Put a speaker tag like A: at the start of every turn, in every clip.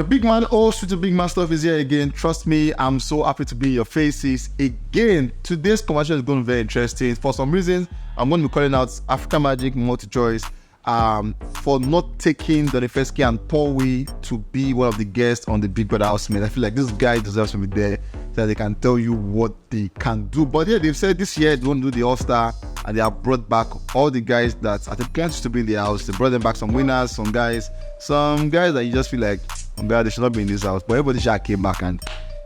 A: Your big man, all Sweet to Big Man stuff is here again. Trust me, I'm so happy to be in your faces again. Today's conversation is going to be very interesting. For some reason, I'm going to be calling out African Magic Multi-Choice for not taking Donifeski and Paul to be one of the guests on the Big Brother Housemate. I feel like this guy deserves to be there so that they can tell you what they can do. But yeah, they've said this year they want to do the All-Star, and they have brought back all the guys that I think can't to be in the house. They brought them back some winners, some guys that you just feel like, oh God, they should not be in this house. But everybody just came back, and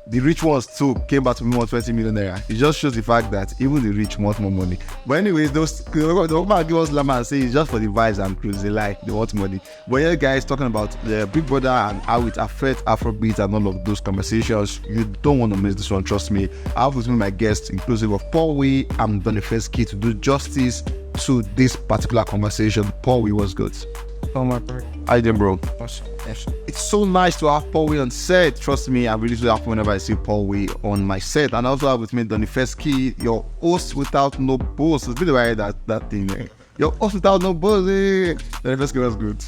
A: the rich ones too came back to be 120 million naira. It just shows the fact that even the rich want more money. But anyways, they will give us lama and say it's just for the vibes and cruise. They like, they want money. But yeah, guys, talking about the Big Brother and how it affects Afrobeats and all of those conversations, you don't want to miss this one. Trust me. I have with me my guests, inclusive of Paul and Donifeski, to do justice to this particular conversation. Paul, was good.
B: Oh my God.
A: How you doing, bro?
B: Awesome.
A: It's so nice to have Paul on set. Trust me, I'm really so happy whenever I see Paul on my set. And I also have with me Donifeski, your host without no boss. It's been a while that thing. Eh? Your host without no boss. Eh? Donifeski was good.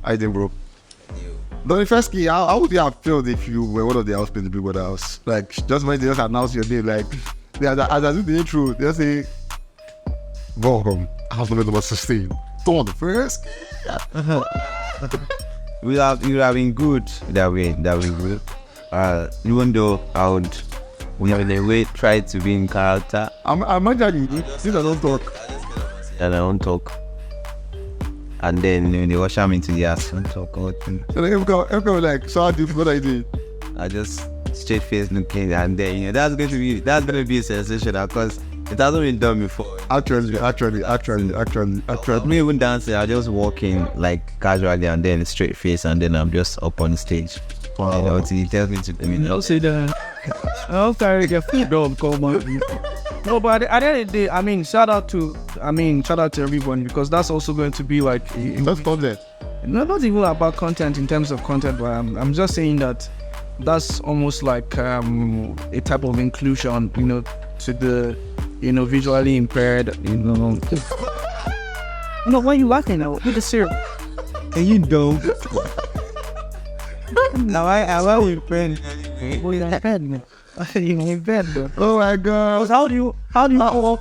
A: How you doing, bro? Donifeski, how would you have felt if you were one of the housemates in the Big Brother house? Like, just when they just announce your name, like, as I do the intro, they'll say, welcome, housemate number 16. Donifeski.
C: We have been good that way. Good. Even though we have in a way tried to be in character.
A: I'm imagining you. Since I don't talk.
C: And I don't talk. And then they wash me into the ass. Don't talk.
A: So everyone like, so how do you feel? What are you doing?
C: I just straight face looking, and then that's going to be a sensation because it hasn't been done before.
A: Actually.
C: Me even dancing, I just walk in like casually and then straight face, and then I'm just up on the stage.
A: Wow.
C: You know, until he tells me to come in.
B: Don't say that. I'm sorry to get food on, come on. No, but at the end of the day, I mean, shout out to everyone, because that's also going to be like
A: that's content.
B: Not even about content in terms of content, but I'm just saying that that's almost like a type of inclusion, you know, to the visually impaired, No, why are you laughing now? With the syrup.
C: And you don't. Now I will impaired.
B: Oh, you're impaired, man. You're impaired, bro.
A: Oh my God.
B: How do you go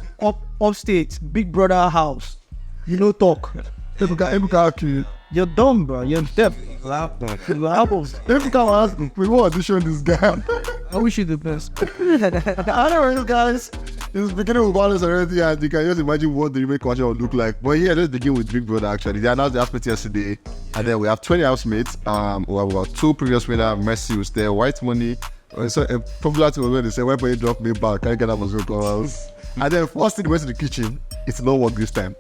B: upstate, Big Brother house? You know talk. You're dumb, bro. You're deaf.
A: Every time I ask him, we want to show this guy.
B: I wish you the best.
A: I don't know, guys. It's beginning with violence already, and you can just imagine what the remake content would look like. But yeah, let's begin with Big Brother. Actually, they announced the housemate yesterday, and then we have 20 housemates. We have about 2 previous winners. Mercy was there. White Money. So a popular thing was when they say, "Why don't you drop me back? Can I get that was house?" And then first thing they went to the kitchen. It's not work this time.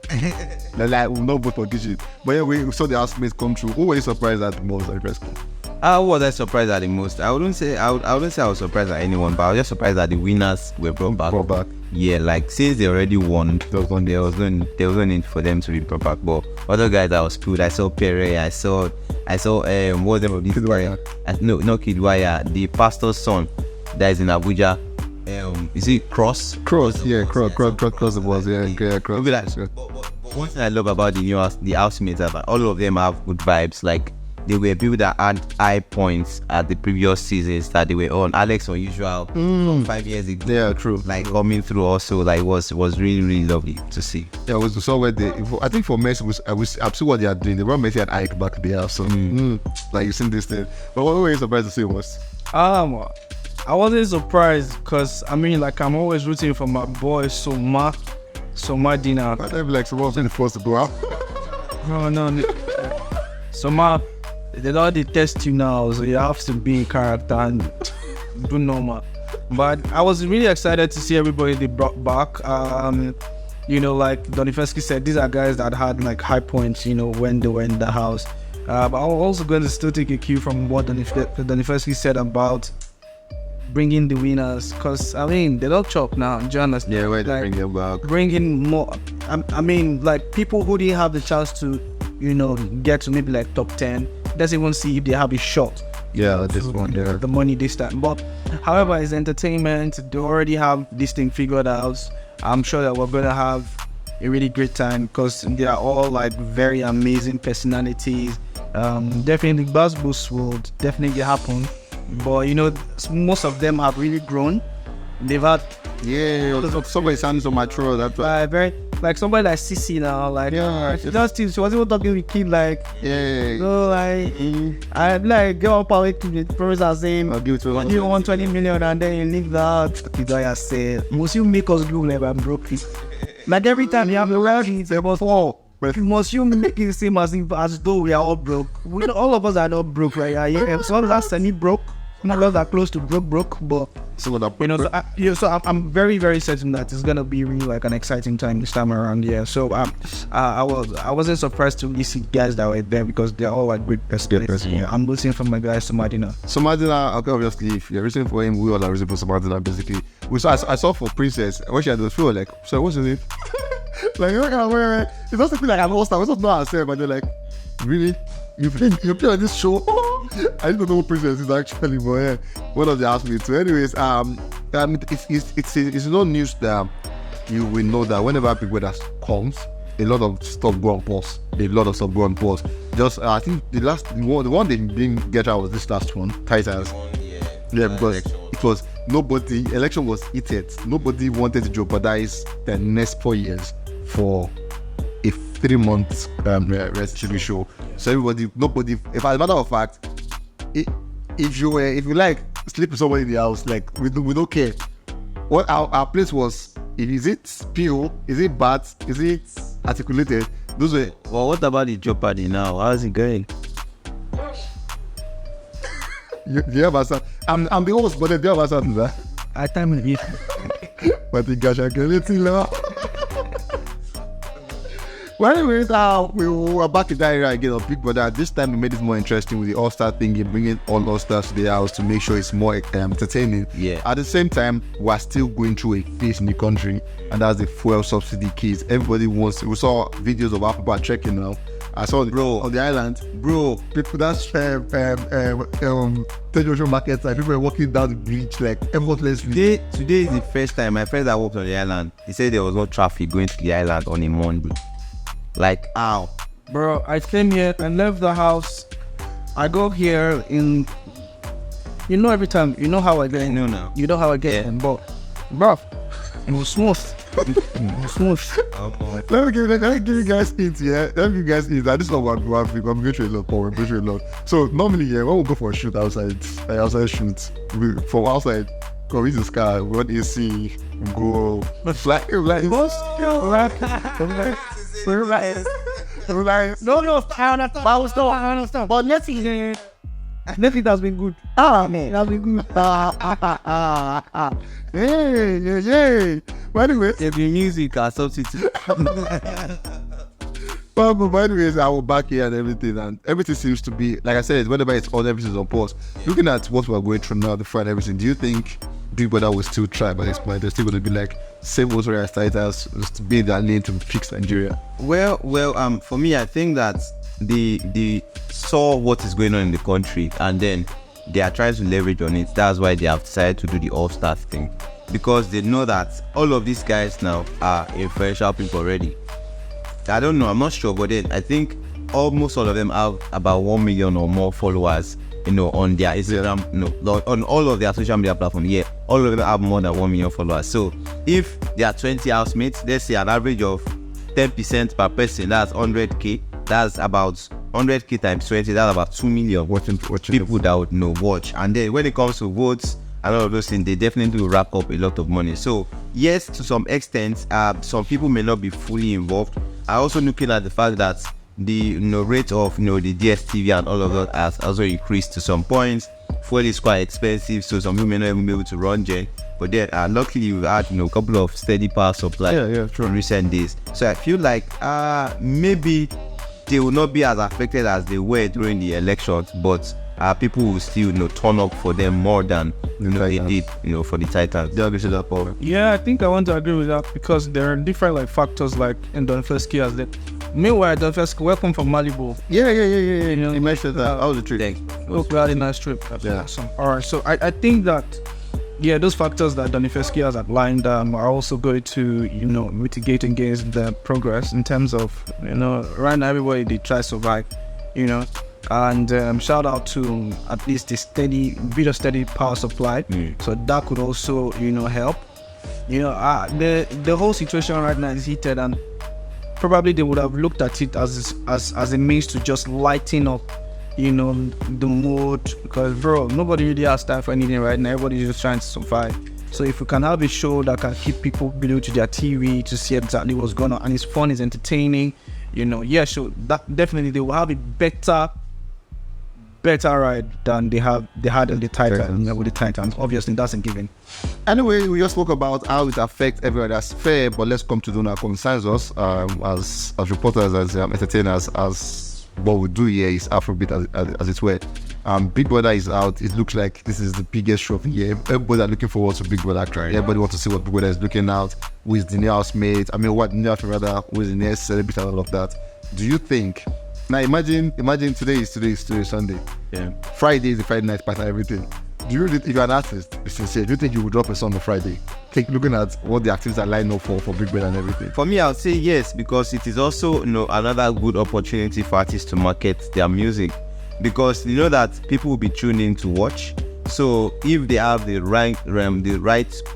A: Like we'll not vote for kitchen. But yeah, we saw the housemates come through. Who were you surprised at the most at the press con?
C: How was I surprised at the most? I wouldn't say I was surprised at anyone, but I was just surprised that the winners were brought back. Yeah, like since they already won, there was no need for them to be brought back. But other guys that was good. I saw Pere. I saw what them of these
A: Kidwaya.
C: No, not Kidwaya. The pastor's son that is in Abuja. Is it Cross?
A: Cross it was, yeah, Cross.
C: Maybe that's good. But one thing I love about the housemates, all of them have good vibes. Like they were people that had high points at the previous seasons that they were on. Alex Unusual 5 years ago.
A: Yeah, true.
C: Like coming through also, like was really, really lovely to see.
A: Yeah, it was so where I think for Messi I've seen what they are doing. They brought Messi and Ike back there, so like you seen this thing. But what were you surprised to see was?
B: I wasn't surprised because I mean, like, I'm always rooting for my boy Soma Dina.
A: I don't be like someone's been forced to go out.
B: No. Soma, they already test you now, so you have to be in character and do normal. But I was really excited to see everybody they brought back. Like Donifeski said, these are guys that had like high points, when they were in the house. But I'm also going to still take a cue from what Donifeski said about bringing the winners, because I mean they don't chop now. Do you understand?
A: Yeah, wait,
B: like,
A: bring them back.
B: Bring in more. I mean, like people who didn't have the chance to, get to maybe like top 10. Let's even see if they have a shot.
A: Yeah, this one there.
B: The money this time. But however, it's entertainment. They already have this thing figured out. I'm sure that we're gonna have a really great time because they are all like very amazing personalities. Definitely buzz boosts will definitely happen, but you know, most of them have really grown. They've had
A: somebody sounds so mature. That's why.
B: very like somebody like Sissy now, like just she wasn't even talking with kid like so like I like go up away to the promise and saying
A: I'll give it to one.
B: you want 20 million and then you leave that. Kidaya said, must you make us look like I'm broke? Like every time you have a round, it's about must you make it seem as though we are all broke? We know, all of us are not broke right now. Yeah, some of us are semi-broke. Some of us are close to broke, but
A: So what
B: you know, so I'm very, very certain that it's gonna be really like an exciting time this time around. Yeah. So I wasn't surprised to really see guys that were there because they're all like great personalities. Yeah. I'm listening from my guys to Madina.
A: So Madina, okay, obviously, if you're rooting for him, we all are rooting for Madina. Basically, I saw for Princess when she had the feel like, so what's his name? Like, it doesn't feel like I'm all star. It's not ourselves, but they're like, really? You play on this show? I don't know what Princess is actually, but yeah, one of the asked me to. Anyways, it's no news that you will know that whenever Big Brother comes, a lot of stuff go on pause. Just I think the one they didn't get out was this last one, Titans. Yeah, because it was nobody. Election was heated. Nobody wanted to jeopardize the next 4 years for a 3 month rest TV show. So nobody. If as a matter of fact, if you like sleep with somebody in the house, like we don't care. What our place was. Is it pure? Is it bad? Is it articulated? Those were.
C: Well, what about the Jeopardy now? How's it going?
A: You have a I'm the host, but they have a something there.
B: I time it.
A: But the gosh, I can't let you know. Well, anyways, we were back in that area again of Big Brother. This time we made it more interesting with the All-Star thing and bringing all All-Stars to the house to make sure it's more entertaining.
C: Yeah.
A: At the same time, we're still going through a phase in the country, and that's the fuel subsidy case. Everybody wants. We saw videos of how people are checking now. I saw on the island, people that's television markets, like people were walking down the beach like effortlessly.
C: Today is the first time my friends that walked on the island. He said there was no traffic going to the island on a Monday. Like, ow.
B: Bro, I came here and left the house. I go here in, you know, every time, you know how I get in.
C: No.
B: You know how I get in, but, bro, it was smooth.
A: Let me give you guys hints, yeah? Let me give you guys hints. This is not what I'm going through a lot, Paul. I'm going through a lot. So, normally, yeah, when we go for a shoot outside shoot, from outside, go into the sky, we want AC, go fly, like, what's
B: No, I understand. But Netflix has been good. Man, that's been good.
A: Hey. But anyways,
C: There'll be music or substitute.
A: but anyways, I will back here and everything seems to be, like I said, whenever it's on, everything's on pause. Looking at what we're going through now, the front and everything, do you think Big Brother will still try by this point? They're still going to be like same old as titles, just be that lane to fix Nigeria?
C: Well, for me, I think that they saw what is going on in the country and then they are trying to leverage on it. That's why they have decided to do the All-Star thing, because they know that all of these guys now are influential people already. I don't know, I'm not sure, but then I think almost all of them have about 1 million or more followers, you know, on their Instagram, on all of their social media platforms. Yeah, all of them have more than 1 million followers. So if there are 20 housemates, let's say an average of 10% per person, that's 100k. That's about 100k times 20, that's about 2 million watching people that would watch. And then when it comes to votes and all of those things, they definitely will rack up a lot of money. So yes, to some extent, some people may not be fully involved. I also looking at the fact that the rate of the DSTV and all of that has also increased to some points. Fuel is quite expensive, so some people may not even be able to run gen. But then luckily we've had a couple of steady power supply in recent days. So I feel like maybe they will not be as affected as they were during the elections, but people will still turn up for them more than they did for the Titans.
B: Yeah, I think I want to agree with that because there are different factors like in Donfeski as that. Meanwhile, Donfeski, welcome from Malibu.
A: Yeah. You mentioned that. How was the trip?
C: Thanks.
B: We had a nice trip.
A: Yeah.
B: Awesome. All right, so I think that those factors that Donifeski has outlined are also going to, mitigate against the progress in terms of, right now everybody they try to survive, And shout out to at least the steady power supply. So that could also, help. The whole situation right now is heated, and probably they would have looked at it as a means to just lighten up, the mood. Because bro, nobody really has time for anything right now. Everybody's just trying to survive. So if we can have a show that can keep people glued to their TV to see exactly what's going on, and it's fun, it's entertaining, so that definitely they will have a better ride than they had in the Titans. With the Titans, obviously that's a given.
A: Anyway, we just spoke about how it affects everyone. That's fair, but let's come to do now concerns us as reporters, as entertainers, as what we do here is Afrobeat as it were. Big Brother is out. It looks like this is the biggest show of the year. Everybody are looking forward to Big Brother. Right. Everybody wants to see what Big Brother is looking out. Who is the new housemate? What new housemate rather? Who is the next celebrity and all of that? Do you think? Now imagine today is Sunday.
C: Yeah.
A: Friday is the Friday night party and everything. Do you, if you're an artist, be sincere, do you think you would drop a song on Friday? Looking at what the activities are lined up for Big Brother and everything.
C: For me, I would say yes, because it is also another good opportunity for artists to market their music, because that people will be tuning in to watch. So if they have the right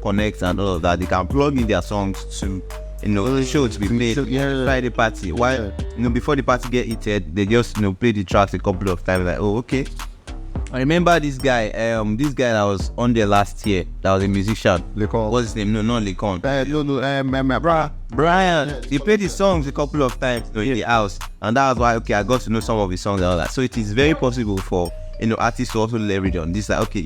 C: connect and all of that, they can plug in their songs to the show to be played Friday party. While before the party get heated, they just play the tracks a couple of times. Like, oh, okay. I remember this guy that was on there last year. That was a musician.
A: Lecon.
C: What's his name? No, not Lecon.
A: Brian.
C: Yeah. He played his songs a couple of times in the house, and that was why I got to know some of his songs and all that. So it is very possible for artists to also leverage on this. Like, okay,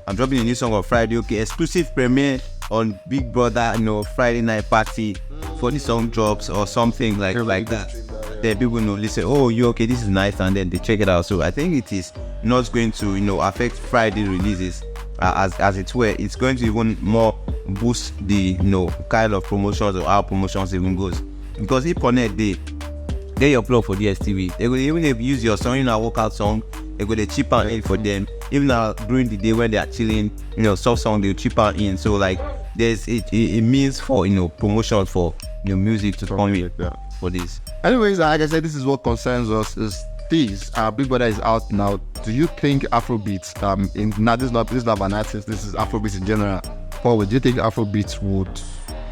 C: I'm dropping a new song on Friday. Okay, exclusive premiere on Big Brother, Friday night party for the song drops or something like that. Then people listen, oh, okay, this is nice, and then they check it out. So I think it is not going to affect Friday releases as it were. It's going to even more boost the kind of promotions or how promotions even goes. Because if Connect they your plug for DSTV, they will even if you use your song, a workout song, they go chip out in for them. Even during the day when they are chilling, soft song they'll chip out in. So like there's it means for promotion for music to come in for this.
A: Anyways, like I said, this is what concerns us is this. Big Brother is out now. Do you think Afrobeats this is not an artist, this is Afrobeats in general. Paul, do you think Afrobeats would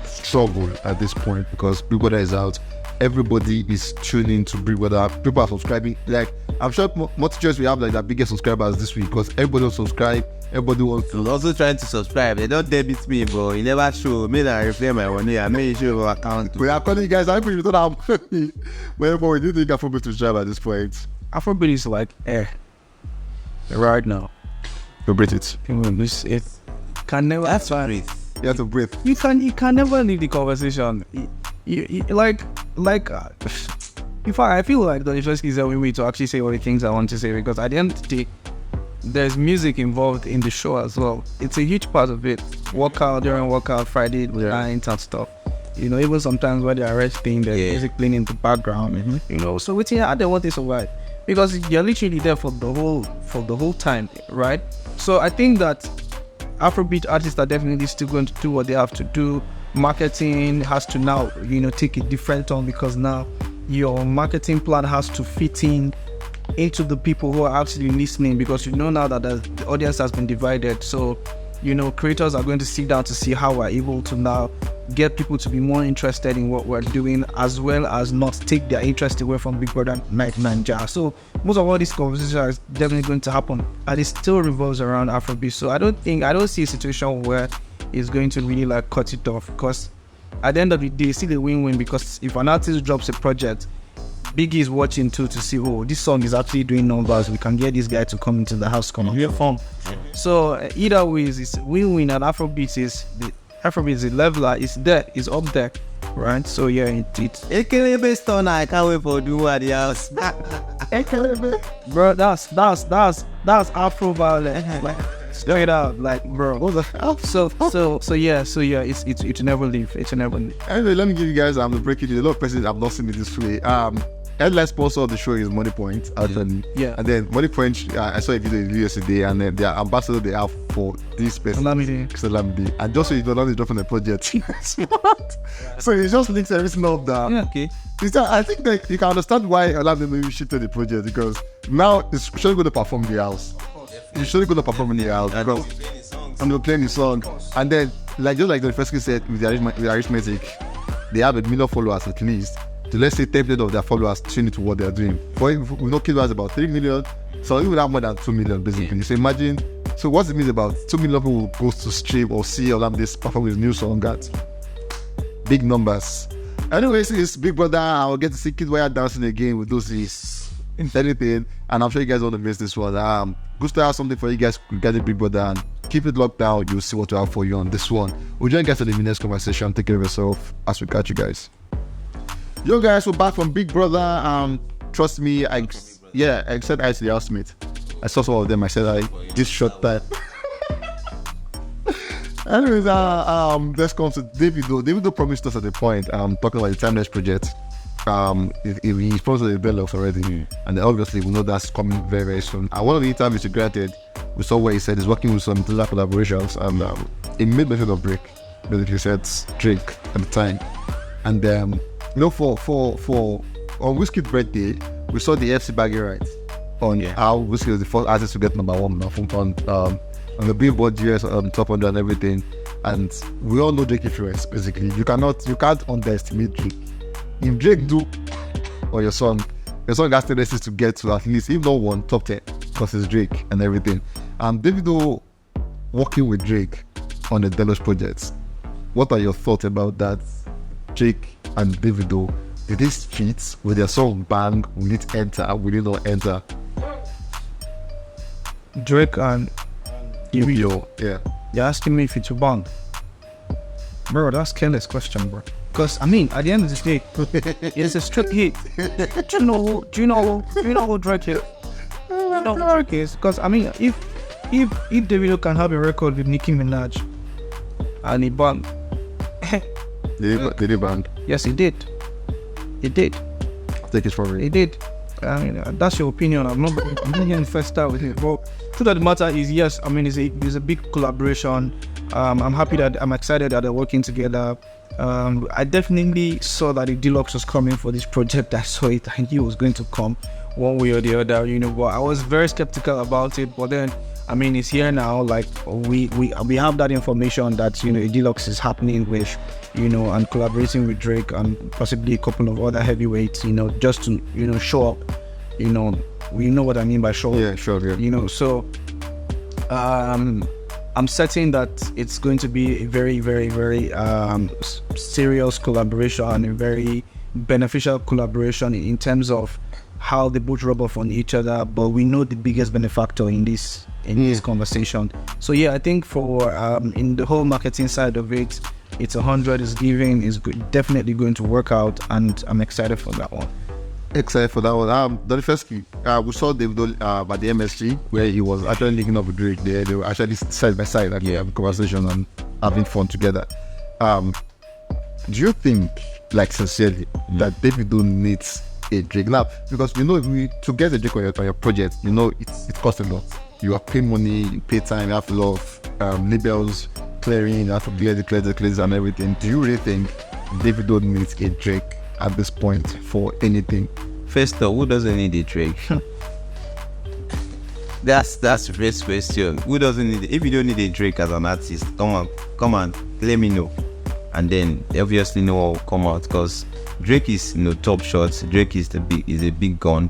A: struggle at this point because Big Brother is out? Everybody is tuning to Big Brother. People are subscribing. Like I'm sure multitudes we have like the biggest subscribers this week because everybody will subscribe. Everybody wants to.
C: Also trying to subscribe. They don't debit me, bro. You never show me that I replay my money. I made sure your account.
A: We are calling you guys. I think you don't have money. But do you think Afrobeat to subscribe at this point?
B: Afrobeat is like air. Right now.
A: You breathe it.
B: It can never.
C: That's breathe.
A: You have to breathe.
B: You can never leave the conversation. In fact, I feel like the first is a way to actually say all the things I want to say, because at the end of the day, there's music involved in the show as well. It's a huge part of it. During workout, Friday night and stuff. Even sometimes when they're resting, there's music playing in the background. So it's I don't want to survive because you're literally there for the whole time, right? So I think that Afrobeat artists are definitely still going to do what they have to do. Marketing has to now, take a different turn, because now your marketing plan has to fit into the people who are actually listening, because now that the audience has been divided. So creators are going to sit down to see how we're able to now get people to be more interested in what we're doing, as well as not take their interest away from Big Brother and BBNaija. So most of all these conversations are definitely going to happen, and it still revolves around Afrobeat. So I don't see a situation where it's going to really like cut it off, because at the end of the day, it's still a win-win, because if an artist drops a project, Biggie is watching too to see, oh, this song is actually doing numbers, we can get this guy to come into the house, come and perform. So either way, it's win-win, and Afrobeat is the leveler, is up there, right? So yeah, it's
C: Ekelebe stone, I can't wait for do at the house.
B: Bro, that's Afro violent. Like, straight out, like, bro. So yeah, it's never leave. It's never leave.
A: Anyway, let me give you guys the breaking news. A lot of persons have not seen it this way. Headline sponsor of the show is Money Point. And then Money Point, I saw a video yesterday, and then their ambassador they have for this person, Olamide. And just so you don't know, they're dropping the project. So it just links everything up there.
B: Yeah, okay.
A: I think that you can understand why Olamide maybe shifted the project, because Now it's surely going to perform in the house. He's surely going to perform in the house. And they're playing the song. And then, like just like the first kid said, with the arithmetic, they have 1 million followers at least. So let's say 10% of their followers tune into what they're doing. We know Kid has about 3 million. So even have more than 2 million basically. So imagine. So what it means about 2 million people go to stream or see this perform his new song at big numbers. Anyways, it's Big Brother. I'll get to see Kid Wire dancing again with those anything. And I'm sure you guys want to miss this one. Good to have something for you guys regarding Big Brother, and keep it locked down. You'll see what we have for you on this one. We'll join you guys in the next conversation. Take care of yourself as we catch you guys. Yo guys, we're back from Big Brother. Trust me, I said hi to the housemate. I saw some of them. I said hi this short time. Anyways, let's come to Davido. Davido promised us at the point, talking about the Timeless project. He sponsored the Deluxe already, and obviously we know that's coming very, very soon. And one of the interviews he granted, we saw where he said he's working with some international collaborations, and he made mention of Drake. Basically said Drake at the time. And for on Whiskey's birthday, we saw the FC Baggy right on how Whiskey was the first artist to get #1 on the Billboard US top 100 and everything. And we all know Drake influence. Basically, you can't underestimate Drake. If Drake do or your song has tendencies to get to at least, if not one, top 10, because it's Drake and everything. Davido working with Drake on the Deluxe projects. What are your thoughts about that? Drake and Davido, did this fit? Will their song bang? Will it enter? Will it not enter?
B: Drake and
A: Davido, yeah.
B: You're asking me if it's a bang? Bro, that's a careless question, bro. Because I mean, at the end of the day, it's a straight hit. Do you know who Drake is? Do you know who Drake is? Because I mean, if Davido can have a record with Nicki Minaj and he banged,
A: did he bang?
B: Yes, he did. He did.
A: Take it from me.
B: He did. I mean, that's your opinion. I'm not getting first out with it. But truth of the matter is, yes. I mean, it's a big collaboration. I'm excited that they're working together. I definitely saw that the Deluxe was coming for this project. I saw it. I knew it was going to come one way or the other, but I was very skeptical about it. But then, I mean, it's here now. Like we have that information that a Deluxe is happening with, and collaborating with Drake and possibly a couple of other heavyweights, just to show up. We know what I mean by show up.
A: Yeah, sure. Yeah.
B: So I'm certain that it's going to be a very, very, very serious collaboration, a very beneficial collaboration in terms of how they both rub off on each other. But we know the biggest benefactor in this conversation. So yeah, I think for in the whole marketing side of it, it's 100 is giving, is definitely going to work out, and I'm excited for that one.
A: Excited for that one. The first key, we saw Davido at the MSG where he was actually linking up with Drake. They were actually side by side, having a conversation and having fun together. Do you think, like sincerely, that Davido needs a Drake now? Because to get a Drake on your project, it costs a lot. You have pay money, you pay time, you have a lot of labels clearing, you have to clear and everything. Do you really think Davido needs a Drake at this point for anything?
C: First of all, who doesn't need a Drake? That's the first question. Who doesn't need it? If you don't need a Drake as an artist, come on, let me know. And then obviously no one will come out, because Drake is top shots. Drake is a big gun.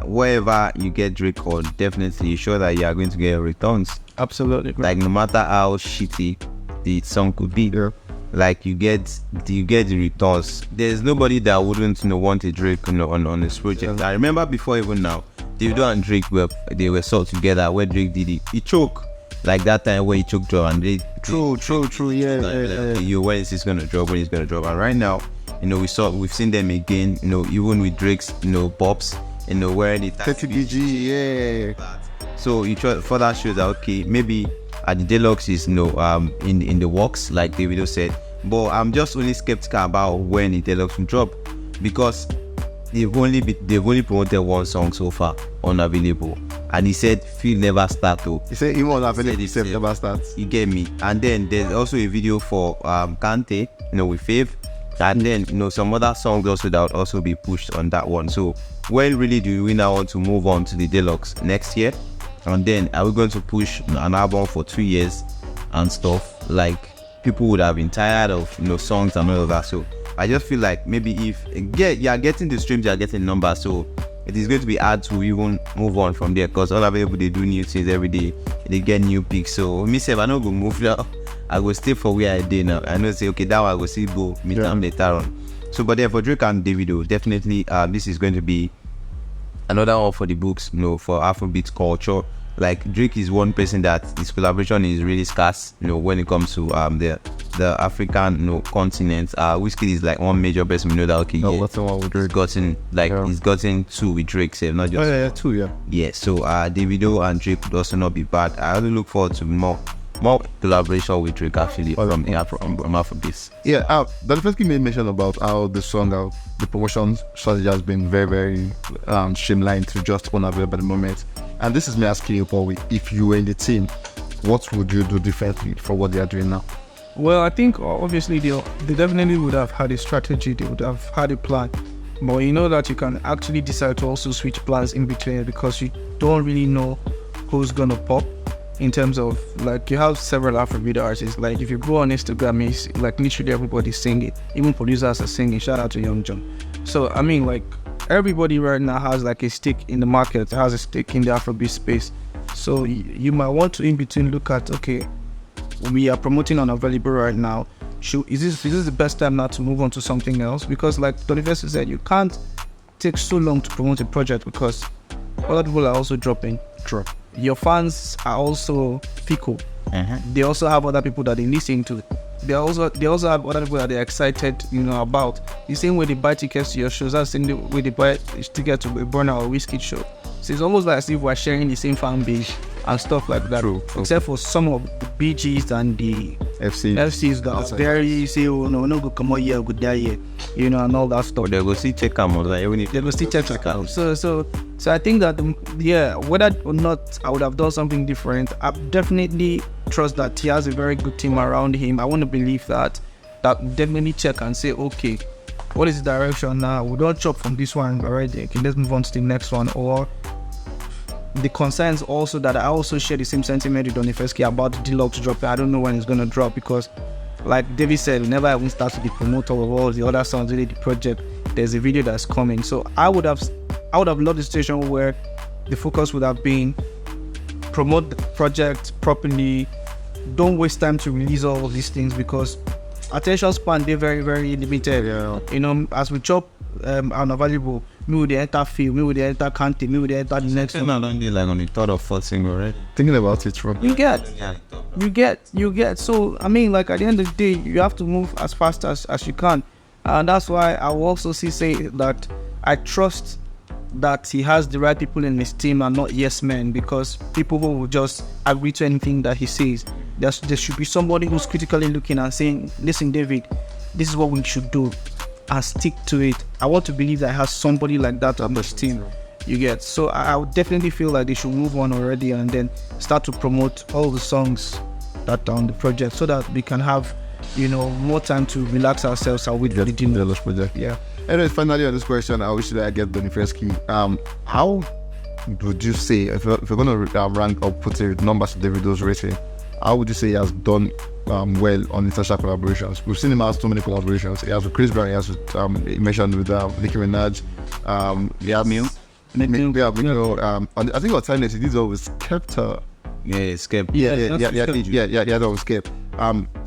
C: Wherever you get Drake on, definitely sure that you are going to get returns.
B: Absolutely.
C: Like no matter how shitty the song could be, like you get the returns. There's nobody that wouldn't want a Drake on this project. I remember before even now, Davido and Drake were sold together where Drake did it. He choked. Like that time where he choked Joe and they
A: True. Yeah.
C: When is this gonna drop? And right now, we've seen them again, even with Drake's pops, wearing it
A: 30 BG, yeah.
C: So you try for that shows that okay, maybe at the Deluxe is in the works, like Davido said. But I'm just only skeptical about when the Deluxe will drop, because they've only promoted one song so far, Unavailable. And he said Feel never start though.
A: He said even Unavailable himself never starts.
C: You get me? And then there's also a video for Kante, with Faith. And then, some other songs also that would also be pushed on that one. So when really do we now want to move on to the Deluxe next year? And then are we going to push an album for 2 years and stuff? Like, people would have been tired of, songs and all of that. So I just feel like maybe if you are getting the streams, you are getting numbers. So it is going to be hard to even move on from there, because all of people, they do new things every day. They get new picks. So myself, I don't go move now. I will stay for where I did now. I know say, okay, that one I will see go meet them later on. So, but then for Drake and Davido, definitely this is going to be another one for the books, for Afrobeat culture. Like, Drake is one person that his collaboration is really scarce, when it comes to the African continent. Whiskey is like one major person we know that, okay,
A: what's the one with Drake?
C: He's gotten 2 with Drake, so not just
A: 2,
C: yeah. So Davido and Drake would also not be bad. I really look forward to more collaboration with Drake actually from Afrobeats.
A: Yeah, the first thing you mentioned about how the song, the promotion strategy has been very, very streamlined to just one available at the moment. And this is me asking you, Paul, if you were in the team, what would you do differently for what they are doing now?
B: Well, I think obviously they definitely would have had a strategy, they would have had a plan. But you know that you can actually decide to also switch plans in between, because you don't really know who's gonna pop. In terms of, like, you have several Afrobeat artists. Like, if you go on Instagram, it's like literally everybody's singing. Even producers are singing. Shout out to Young John. So I mean, like, everybody right now has like a stake in the market, has a stake in the Afrobeat space. So you might want to in between look at, okay, we are promoting Unavailable right now. Is this the best time now to move on to something else? Because like Donivesi said, you can't take so long to promote a project, because other people are also dropping.
A: True.
B: Your fans are also fickle. They also have other people that they listen to. They also have other people that they're excited, about. The same way they buy tickets to your shows, that's the same way they buy tickets to a Burna or Whiskey show. So it's almost like as if we're sharing the same fan base and stuff like that.
A: True.
B: Except for some of the BGs and the FCs that are very say, oh no go come out here, go there here, and all that stuff.
C: They go see check out, like
B: they go see check out. So I think that whether or not I would have done something different, I definitely trust that he has a very good team around him. I want to believe that definitely check and say, okay, what is the direction now? We don't chop from this one already. Okay, let's move on to the next one. Or the concerns also that I also share the same sentiment with Donifeski about the Deluxe dropping. I don't know when it's gonna drop, because like David said, whenever I even start to be promoter of all the other songs really the project, there's a video that's coming. So I would have loved a situation where the focus would have been promote the project properly, don't waste time to release all of these things, because attention span they're very, very limited. As we chop Unavailable, me with the enter field, me with the enter Kante, me with the enter the next one.
C: Not only like on the third or fourth single, right?
A: Thinking about it, bro.
B: You get. So I mean, like, at the end of the day, you have to move as fast as you can, and that's why I will also say that I trust that he has the right people in his team and not yes men, because people who will just agree to anything that he says. There should be somebody who's critically looking and saying, listen, David, this is what we should do, and stick to it. I want to believe that I have somebody like that on this team. You get. So I would definitely feel like they should move on already and then start to promote all the songs that are on the project, so that we can have, more time to relax ourselves and with the
A: Deluxe project.
B: Yeah.
A: Anyway, finally on this question, I wish that I get Donifeski. How would you say, if you're going to rank or put numbers to Davido's rating, how would you say he has done well on international collaborations? We've seen him have so many collaborations. He has with Chris Brown, he has with, he mentioned with Nicki Minaj, I think on Timeless he did always kept her.
C: Yeah, Skep.
A: Yeah, that was Skep.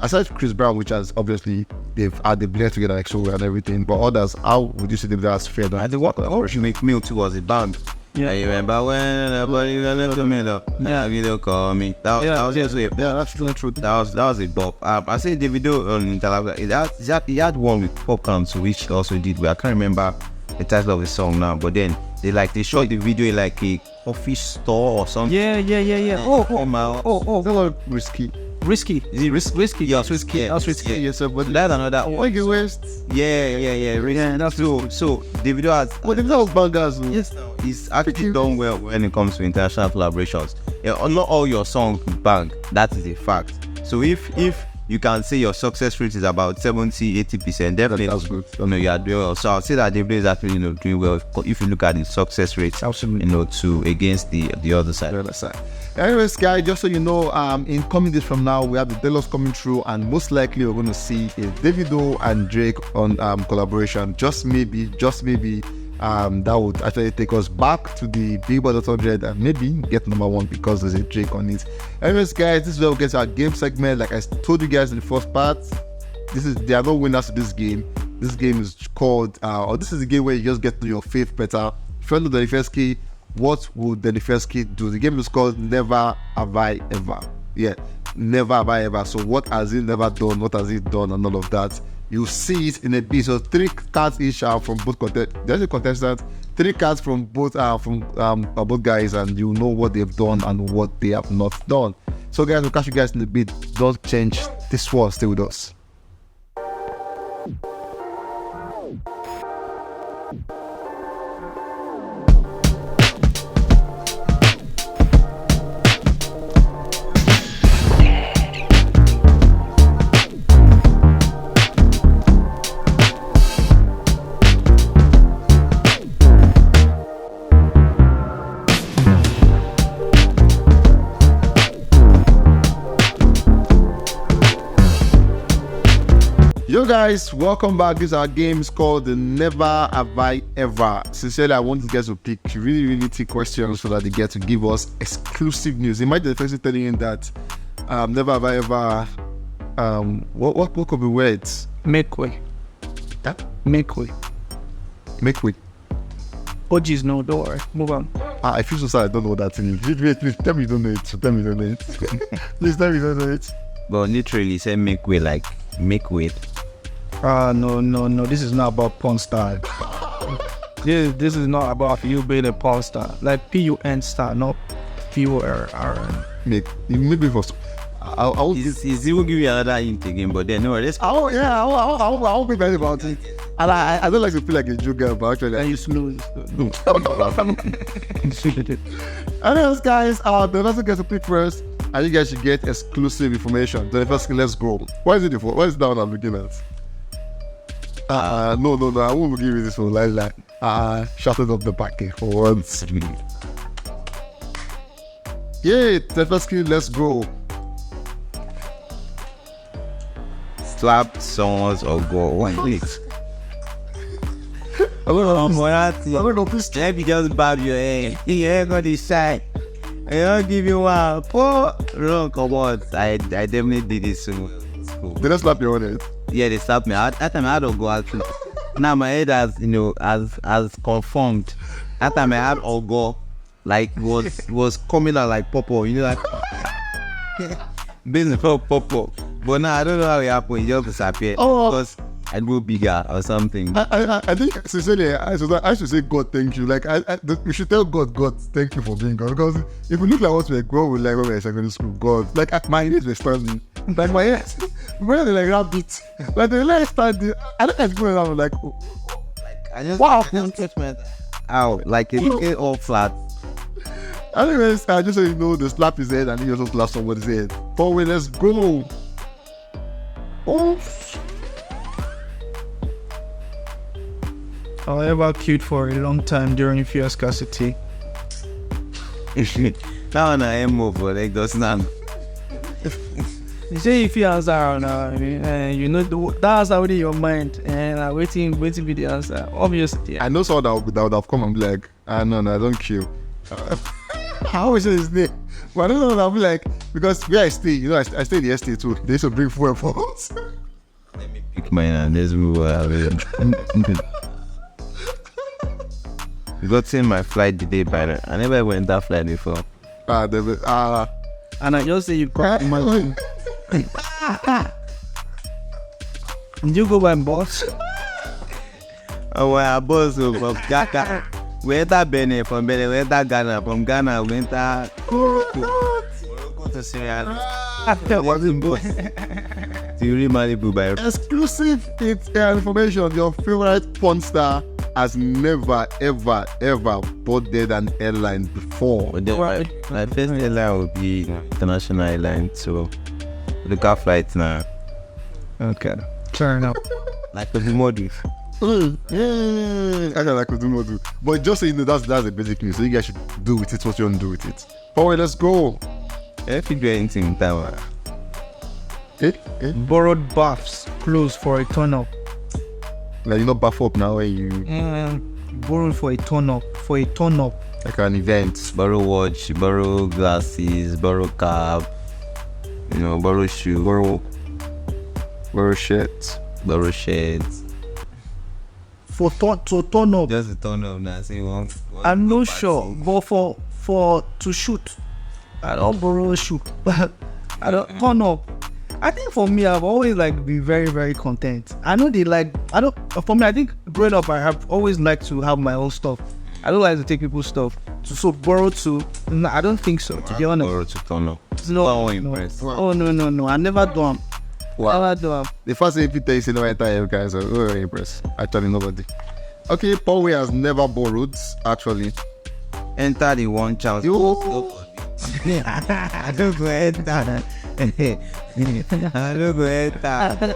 A: Aside from Chris Brown, which has obviously they've blended together like so well and everything, but others, how would you say Davido has fared on?
C: I think what you make me too was a band. Yeah, I remember when nobody left me though. Yeah, Davido called me. That was just it.
A: Yeah, that's the truth.
C: That was a bop. I say Davido on Interlab. He had one with Popcorn, so which also did well. I can't remember the title of the song now, but then they shot the video in like a coffee store or something.
B: Yeah.
A: Oh, that was risky.
B: Risky.
C: Is it risky?
B: Yeah, it's risky.
C: Yeah,
B: that's risky.
A: Yes, sir. But
C: that's another one.
A: Like West.
C: Yeah.
B: Yeah, that's true.
C: So Davido has.
A: Well, Davido was bangers.
C: Yes, he's actually done well when it comes to international collaborations. Yeah, not all your songs bang. That is a fact. So if you can say your success rate is about 70-80%. Definitely,
A: That's good.
C: you are doing well. So I'll say that Davido is actually doing well if you look at the success rates.
B: Absolutely.
C: To against the other side.
A: The other side. Anyways, guys, just so you know, in coming days from now, we have the Deluxe coming through, and most likely we're going to see a Davido and Drake on collaboration. Just maybe, that would actually take us back to the Billboard 100 and maybe get number 1 because there's a Drake on it. Anyways, guys, this is where we get to our game segment. Like I told you guys in the first part, there are no winners to this game. This game is called, this is a game where you just get to your faith better. If you know the first key, what would the first kid do? The game is called Never Have I Ever. Yeah, Never Have I Ever. So what has he never done? What has he done? And all of that. You see it in a bit. So 3 cards each from both contestants. There's a contestant. 3 cards from both guys, and you know what they've done and what they have not done. So guys, we'll catch you guys in a bit. Don't change this one. Stay with us. Yo guys, welcome back. This is our game. It's called the Never Have I Ever. Sincerely, I want you guys to pick really thick questions so that they get to give us exclusive news. It might be the first telling you that never have I ever what could be words?
B: Make way.
A: Yeah?
B: Make way.
A: Make way.
B: OG's no door. Move on.
A: I feel so sad. I don't know what that thing is. Wait, please tell me you don't know it. Please tell me you don't know it.
C: But literally say make way, like make way.
B: No. This is not about porn star. This is not about you being a porn star. Like PUN star, not PURN.
A: Make maybe for.
C: He will give you another hint again, but then no, let's.
A: I won't be bad about it. And I don't like to feel like a Jew girl, but actually,
B: And you slow.
A: anyways, guys, the person gets to pick first, and you guys should get exclusive information. The first, let's go. What is it for? What is that one I'm looking at? No, I won't give you this one. Like, shut it up the packet for once. Yeah, the first, let's go.
C: Slap songs or go. Wait.
A: I'm gonna please.
C: Maybe just bow your head. You ain't gonna decide. I'll give you one. Wrong, come on. I definitely did this in school.
A: Did I slap your own head?
C: Yeah, they slapped me. That time I had to go out. Now my head has, has conformed. That time I had to go, like was coming out like popo. Like business for popo. But now I don't know how it happened. It just disappeared. Because I grew bigger or something.
A: I think sincerely, I should say God thank you. Like we should tell God thank you for being God. Because if we look like what we grow with, like when we were in secondary school, God, like my ears were standing, like my ears, when they like rabbit, like the legs standing. I don't know what's going on. Like,
C: I just
A: wow,
C: ow, like it all flat.
A: anyways, just so you know, the slap his head and he also slap somebody's head. Forward, let's go. Oh.
B: I ever queued for a long time during fear scarcity.
C: That one I am over, like does not.
B: You say if you answer you know that's already your mind, and I'm waiting for the answer. Obviously,
A: I know someone that would have come and be like, no, I don't kill. How is it his name? But I don't know, I'll be like, because where I stay, I stay in the estate too. They used to bring food for us.
C: Let me pick mine and let's move on. You got in my flight the day by now. I never went that flight before.
B: and I just say you crack my mind. Did you go by bus?
C: Oh, well, boss from Ghana. We enter Benin, from Benin, we enter Ghana, from Ghana, we enter Morocco to Syria.
A: What is both?
C: Theory Malibu by
A: Exclusive information. Your favorite porn star has never, ever boarded an airline before.
C: My first airline will be international airline, so look at flights now.
B: Okay. Fair enough.
C: Like the model.
A: I like to do more do. But just so you know, that's the basic thing. So you guys should do with it what you want to do with it. Alright, let's go.
C: If you do anything in time,
B: Borrowed buffs, clothes for a turn up.
A: Like you not buff up now when you
B: Borrowed for a turn up.
A: like an event.
C: borrow watch, borrow glasses, borrow cap, borrow shoe,
A: Borrow shirts.
C: borrow shirts.
B: To turn up.
C: Just a turn up now. Say one.
B: I'm not sure, but for to shoot, I don't borrow a shoe. I don't turn up. I think for me, I've always like been very, very content. I know for me, I think growing up, I have always liked to have my own stuff. I don't like to take people's stuff. So borrow to, no, I don't think so, to be honest.
C: Borrow to turn up.
B: No.
C: Impressed.
B: Oh, no. I never do them.
A: Wow.
B: Never do them.
A: The first thing people say, no enter guys, so very impressed. Actually, nobody. Okay, Paul Way has never borrowed, actually.
C: Enter the one chance.
A: I
C: don't go enter. I don't go enter.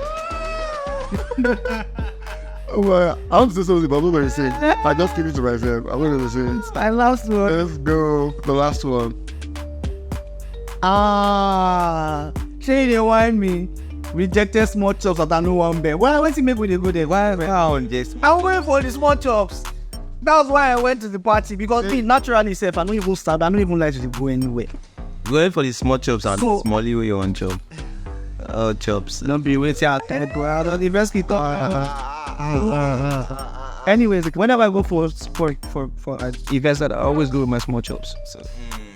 A: Oh my, I want to say something, but I'm not going to say it. I just keep it to myself. I'm not going to say it.
B: My last one.
A: Let's go. The last one.
B: Say they want me. Rejected small chops that I know one bear. Why went to make when they go there? Why?
C: Found this.
B: I'm going for the small chops. That's why I went to the party because me naturally self I don't even start. I don't even like to go anywhere.
C: Going for the small chops and
B: So-
C: smally way you want chop. Oh, chops.
B: Don't be waiting out there, go out of the best guitar. Anyways, like, whenever I go for events, that I always go with my small chops. So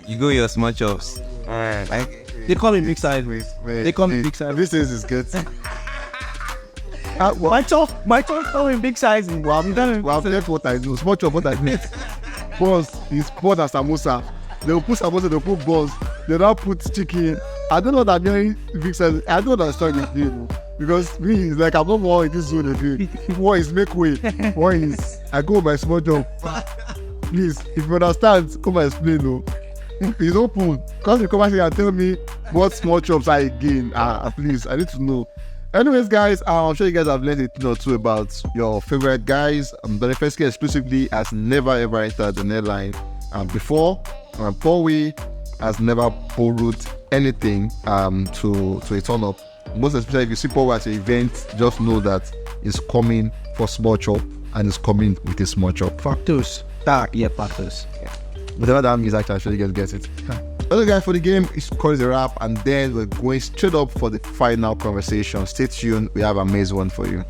C: You go your small chops. Like,
B: they call me big size. They call me big size.
A: This is good.
B: My chops call me big size.
A: Well, I've left what I do. Small chop, what I do. Balls is more than samosa. They'll put samosa, they'll put balls. They'll not put chicken. I don't know that many big size. I don't understand this deal. Because me, it's like I'm not more in this zone again. One is make way. One is I go by small job. Please, if you understand, come and explain. No, it's open. Because you come and tell me what small chops are again. Please, I need to know. Anyways, guys, I'm sure you guys have learned a thing or two about your favorite guys. Benefesky exclusively has never ever entered an airline before. Paul Way has never borrowed anything to a turn up. Most especially if you see Paul Way at an event, just know that he's coming for small chop and he's coming with a small chop.
B: Factors. Factors.
A: Whatever that means, actually, I'm sure you guys get it. Okay, guys, for the game, it's called a wrap, and then we're going straight up for the final conversation. Stay tuned, we have an amazing one for you.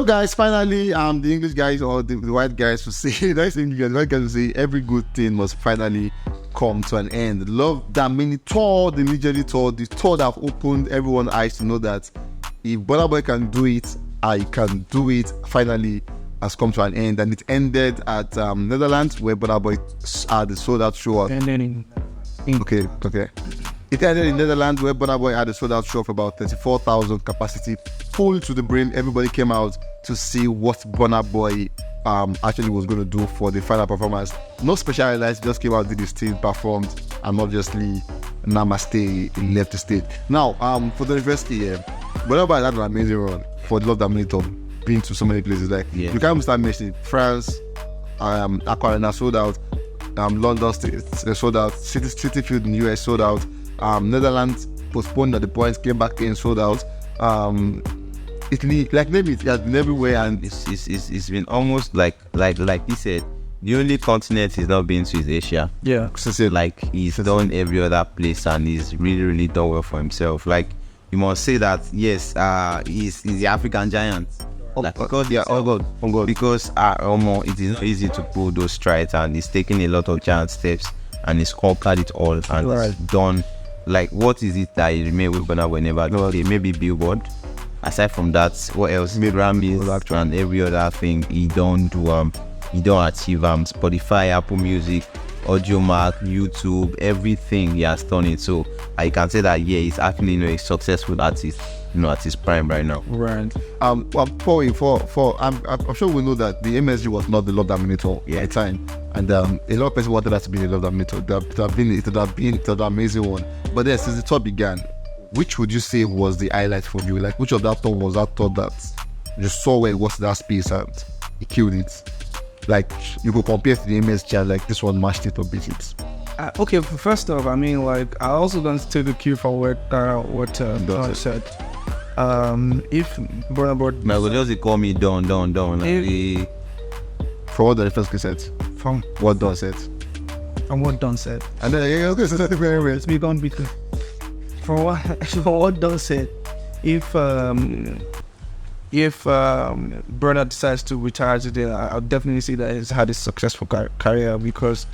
A: Guys, finally, the English guys or the white guys will say, nice English guys, white guys will say, every good thing must finally come to an end. Love that mini tour, the immediately tour, the tour that have opened everyone's eyes to know that if Burna Boy can do it, I can do it. Finally has come to an end, and it ended at Netherlands, where Burna Boy had the sold out show.
B: And then
A: Okay. It ended in Netherlands, where Burna Boy had a sold out show of about 34,000 capacity, full to the brim. Everybody came out to see what Burna Boy actually was going to do for the final performance. No special highlights, just came out, did his thing, performed, and obviously Namaste, he left the stage. Now, for the university here, Burna Boy had an amazing run for the Love That Minute of been to so many places. Like you can't even start mentioning France, Accra Arena sold out, London they sold out, City Field in the US sold out, Netherlands postponed at the point, came back in, sold out, Italy, like maybe it has been everywhere, and
C: it's been almost like he said, the only continent he's not been to is Asia.
B: yeah.
C: Like he's done every other place and he's really done well for himself. Like you must say that yes, he's the African giant. Like, because because it is not easy to pull those strides, and he's taking a lot of giant steps and he's conquered it all and he's done. Like, what is it that he remained with Burna Boy never did? Maybe Billboard. Aside from that, what else? Grammys and every other thing he don't do. He don't achieve Spotify, Apple Music, Audiomack, YouTube, everything he has done it. So I can say that he's actually a successful artist, at his prime right now.
B: Right.
A: I'm sure we know that the MSG was not the Love That Minute at the time, and a lot of people wanted that to be the Love That Minute. It would have been an amazing one. But then since the tour began, which would you say was the highlight for you? Like, which of that thought was that thought that you saw where it was that space and he killed it? Like, you could compare to the MS chart, like this one matched it or beat it.
B: Okay, first off, I mean, like, I also don't take the cue from what Don said. If Burna Boy,
C: Man, would just call me Don. Like,
A: For what the first said?
B: from
A: What Don said?
B: what Don said.
A: And then, yeah, okay, so that's very weird.
B: Let's be gone between. For what Don said, if Burna decides to retire today, I'll definitely say that he's had a successful career because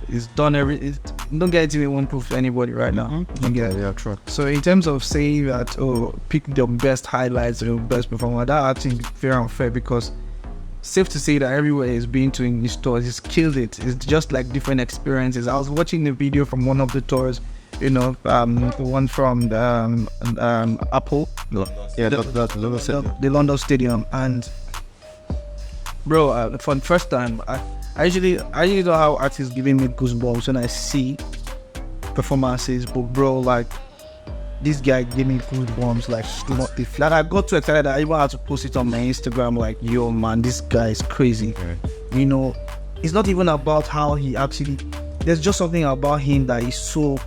B: he's done don't get it even one proof to anybody right now. Don't get it.
A: Yeah, true.
B: So in terms of saying that, pick the best highlights or your best performer, that I think very unfair because safe to say that everywhere he's been to in his tours, he's killed it. It's just like different experiences. I was watching the video from one of the tours, the one from Apple.
A: Yeah, that's
B: The London Stadium, and bro, for the first time, I usually know how artists giving me goosebumps when I see performances, but bro, like this guy gave me goosebumps, like I got too excited that I even had to post it on my Instagram, like, yo man, this guy is crazy. Okay. It's not even about how he actually, there's just something about him that is so,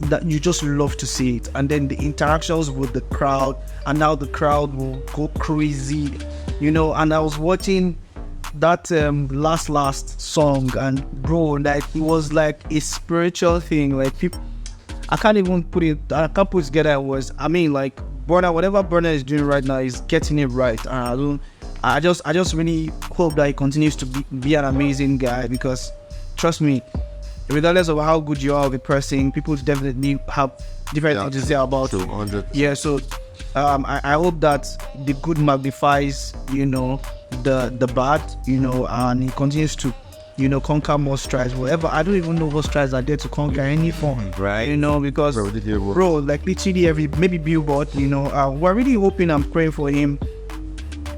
B: that you just love to see it. And then the interactions with the crowd, and now the crowd will go crazy, and I was watching that last song, and bro, like it was like a spiritual thing. Like people, I can't put it together. Like Burna, whatever Burna is doing right now is getting it right. And I just really hope that he continues to be an amazing guy, because trust me, regardless of how good you are of a person, people definitely have different things to say about you. Yeah, so I hope that the good magnifies, the bad, and he continues to, conquer more strides. Whatever, I don't even know what strides are there to conquer any form,
C: right?
B: Because bro, like literally maybe Billboard, we're really hoping and praying for him.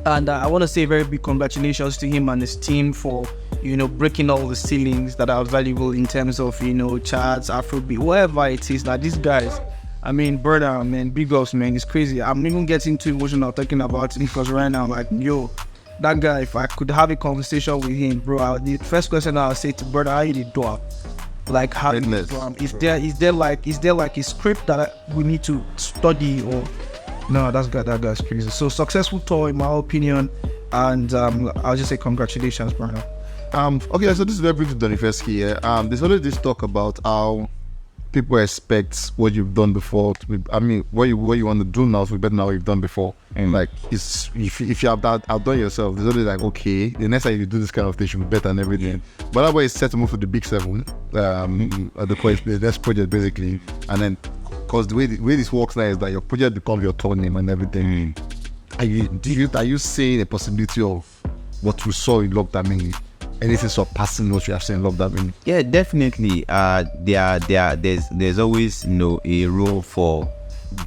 B: And I want to say very big congratulations to him and his team for, breaking all the ceilings that are valuable in terms of, charts, Afrobeat, whatever it is. Like these guys, Burna, man, big ups, man, it's crazy. I'm even getting too emotional talking about it because right now, like, yo, that guy, if I could have a conversation with him, bro, the first question I'll say to Burna, how you did do? Like, how did you do? Is there like a script that we need to study or? No, that guy's crazy. So successful tour, in my opinion, and I'll just say congratulations, Burna.
A: Okay, so this is very brief to Donny Fesky here. There's always this talk about how people expect what you've done before. What you want to do now to be better than what you've done before. And like, it's if you have outdone yourself, there's always like, okay, the next time you do this kind of thing should be better and everything. But that way, it's set to move to the big seven, at the next project basically, and then. Because the way this works now is that your project becomes your tour name and everything. Are you seeing a possibility of what we saw in Lockdown? Anything surpassing what we have seen in Lockdown?
C: Yeah, definitely. There's always a role for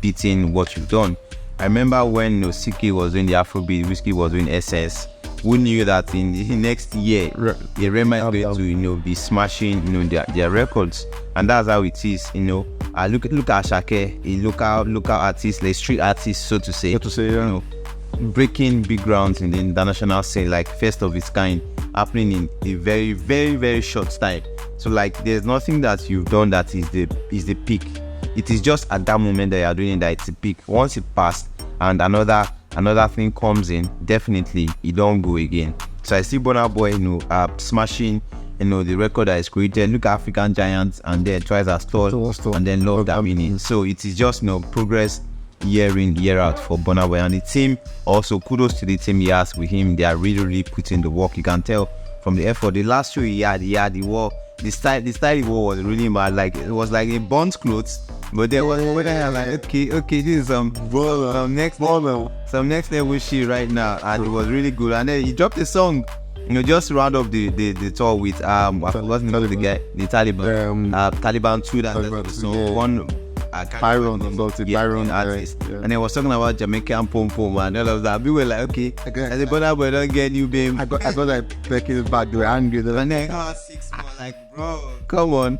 C: beating what you've done. I remember when Siki was doing the Afrobeat, Whiskey was doing SS. We knew that in the next year, Rema is going to be smashing their records, and that's how it is. Look at Shake, a local artist, like street artist, so to say. Breaking big grounds in the international scene, like first of its kind, happening in a very, very, very short time. So like, there's nothing that you've done that is the peak. It is just at that moment that you are doing it that it's a peak. Once it passed and another thing comes in, definitely it don't go again. So I see Burna Boy, smashing, the record that is created. Look at African Giants, and then Twice as Tall, and then Love That Meaning. So it is just progress year in, year out for Burna Boy and the team. Also, kudos to the team he has with him. They are really, really putting the work. You can tell from the effort. The last show he had the war. The style he wore was really mad. Like, it was like a Bond's clothes. But there was like, okay, this is some next level shit right now, and it was really good. And then he dropped a song, just to round up the tour with I forgot the name of the guy, the Taliban, Taliban 2. That's the song. One Byron artist, and they was talking about Jamaican pom pom and all of that. We were like, okay, I said, but we don't get you, babe.
A: I got like taking it back. They were angry.
C: And then 6 months, like, bro, come on,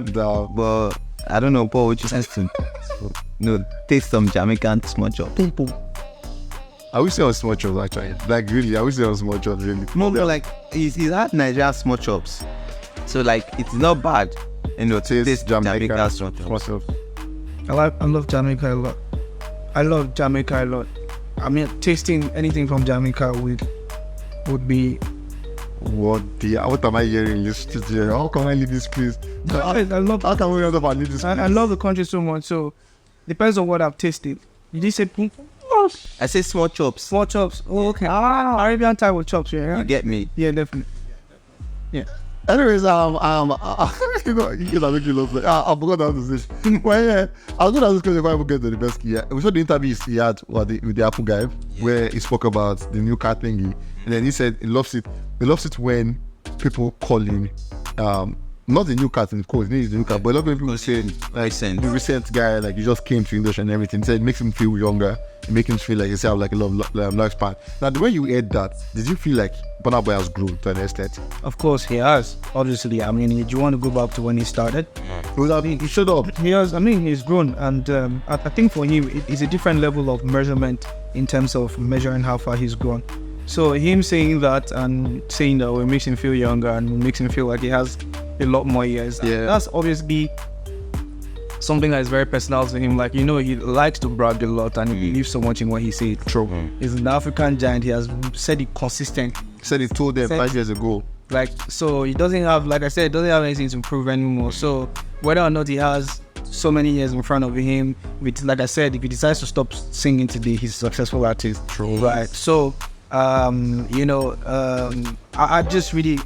C: dog. But I don't know, Paul, what you said. taste some Jamaican small chop.
A: I wish there was small chops actually. Like really, I wish there was small chops really.
C: No, like he's had Nigerian small chops, so like it's not bad. Taste Jamaican small chops.
B: I love Jamaica a lot. I love Jamaica a lot. I mean, tasting anything from Jamaica would be.
A: What am I hearing in this studio? How can I leave this place?
B: I love.
A: How can we end up and leave this place?
B: I love the country so much. So depends on what I've tasted. Did you say?
C: I say small chops.
B: Small chops. Oh, okay. Arabian type of chops. Yeah.
C: You get me?
B: Yeah, definitely. Yeah.
A: Anyways, you know, you make you love. I forgot how to say. Well, yeah, I was going to ask this question before I get to the best key. Yeah. We saw the interview he had with the Apple guy, where he spoke about the new car thingy, and then he said he loves it. He loves it when people call him, not the new car thing, of course, he needs the new car, but a lot of people say like the recent guy, like he just came to English and everything. He said it makes him feel younger. It makes him feel like he have like a lifespan. Now, the way you heard that, did you feel like Burna Boy has grown to an extent?
B: Of course, he has. Obviously, I mean, do you want to go back to when he started?
A: He shut up.
B: He has. I mean, he's grown, and I think for him, it's a different level of measurement in terms of measuring how far he's grown. So him saying that and saying that it makes him feel younger and makes him feel like he has a lot more years.
A: Yeah.
B: That's obviously something that is very personal to him. Like, you know, he likes to brag a lot and he believes so much in what he says.
A: True.
B: He's an African giant. He has said it consistent.
A: He said he told them 5 years ago.
B: Like, so he doesn't have, like I said, he doesn't have anything to prove anymore. So whether or not he has so many years in front of him, with, like I said, if he decides to stop singing today, he's a successful artist.
A: True.
B: Right. So you know, I just really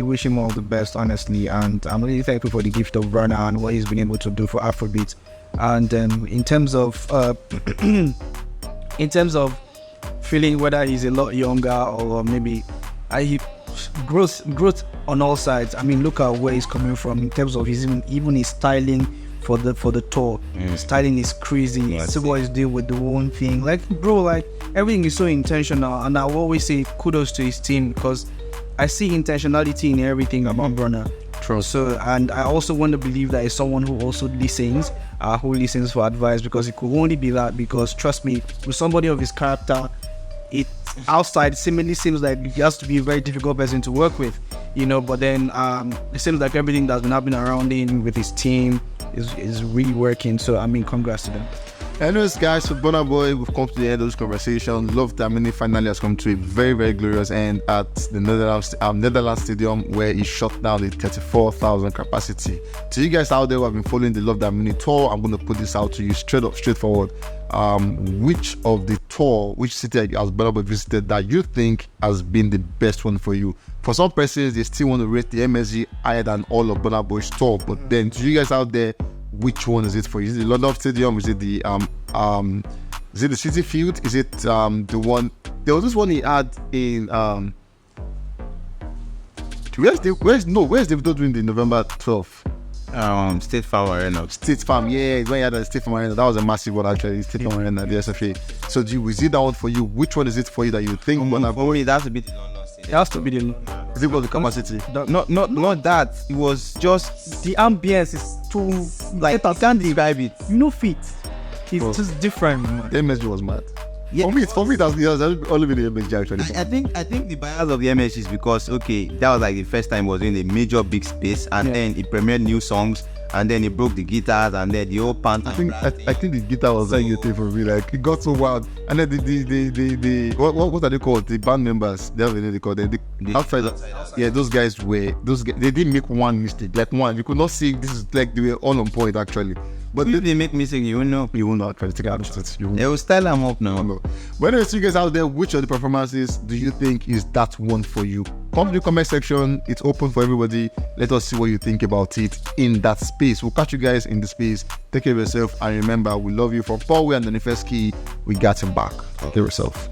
B: wish him all the best, honestly, and I'm really thankful for the gift of Burna and what he's been able to do for Afrobeats. And in terms of feeling whether he's a lot younger or maybe growth on all sides. I mean, look at where he's coming from in terms of even his styling for the tour. Styling is crazy. See what he's doing with the one thing. Like, bro, like everything is so intentional, and I will always say kudos to his team because I see intentionality in everything about Burna.
A: True.
B: So, and I also want to believe that he's someone who also listens for advice, because it could only be that, because trust me, with somebody of his character, it outside seemingly seems like he has to be a very difficult person to work with, you know, but then it seems like everything that's been happening around him with his team is really working. So I mean, congrats to them.
A: Anyways, guys, with Burna Boy, we've come to the end of this conversation. Love Damini finally has come to a very, very glorious end at the Netherlands Stadium, where he shut down the 34,000 capacity. To you guys out there who have been following the Love Damini tour, I'm going to put this out to you straightforward. Which city has Burna Boy visited that you think has been the best one for you? For some persons, they still want to rate the MSG higher than all of Burna Boy's tour, but then to you guys out there, which one is it for you? Is it the London Stadium? Is it the City Field? Is it the one? There was this one he had in where's Davido doing the November 12th?
C: State Farm Arena.
A: State Farm, yeah, when he had the State Farm Arena, that was a massive one actually. State Farm Arena, the SFA. So is it that one for you? Which one is it for you that you think?
C: For me, that's a bit the London Stadium.
B: It has to be the.
A: Is it about the capacity?
C: Not that. It was just
B: the ambience is too
C: like I can't describe it.
B: You know, fit. It's just different, man.
A: The MSG was mad.
C: Yeah.
A: For me, that's only been the MSG actually.
C: I think the bias of the MSG is because that was like the first time he was in a major big space, and then he premiered new songs, and then he broke the guitars, and then the whole pant.
A: I think the guitar was like a thing for me. Like it got so wild, and then the what are they called? The band members. They have a name they call them. The outsiders. Yeah, those guys they didn't make one mistake. Like one, you could not see this is like they were all on point actually.
C: But if they make mistake, you won't know.
A: You will not try to take out it.
C: They will style them up now.
A: No. But anyways, you guys out there, which of the performances do you think is that one for you? Come to the comment section. It's open for everybody. Let us see what you think about it in that space. We'll catch you guys in the space. Take care of yourself, and remember, we love you. From Paul and the first key, we got him back. Take care of yourself.